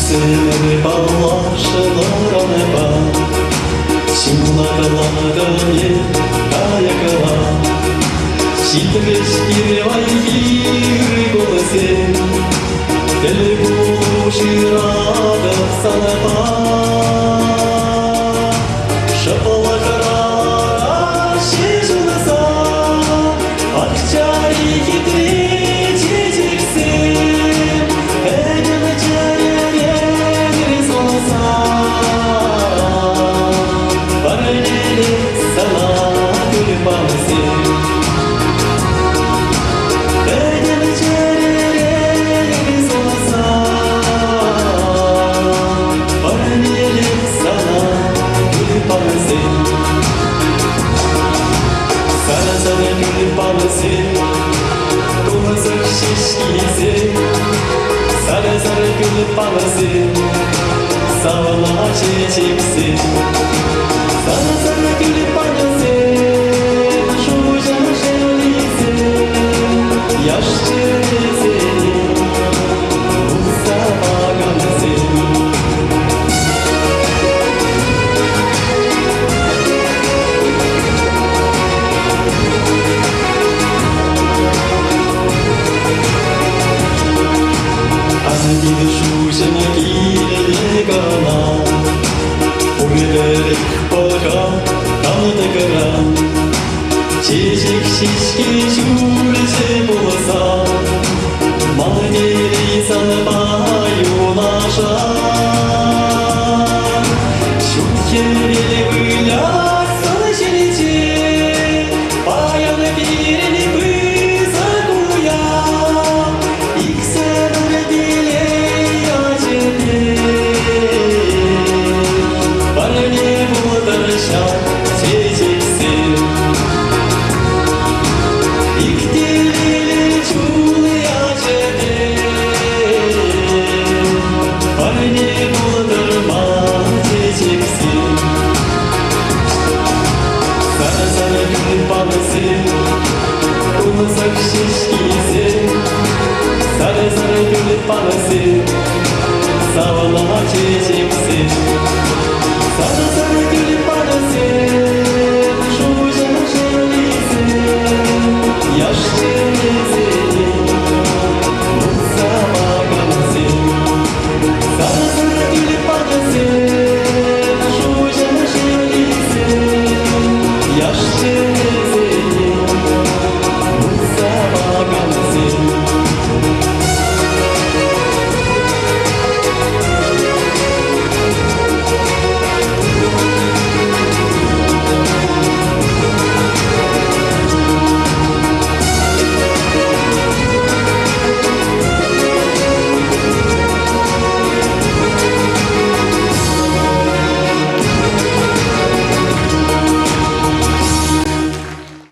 Синими палашила неба, сімна лагодні та якова, щитри співай гіри голоси, телегуші рада санепа, шапала кара, ще жулеса, акчарі хитрі, чичик син, гедяна чаря, гедри солоса, паралели сала, тюльпанси. Гедяна чаря, гедри солоса, паралели сала, тюльпанси. Сара-сара тюльпанси, kumazak şişkisi, sarı gül panası, sağla çiçeksi. Sarı gül panası, şucan şelisi, yaşlı seni, Mustafa Gamze. Шушина кире гана, урелерек полка, там декара, чечек шишки шурсе болса, манери санбаю наша, шуткерели выляк солочерече, паян пирели высокуя, иксер kumazak şişkisi, sarı gül panası, sağla çiçeksi.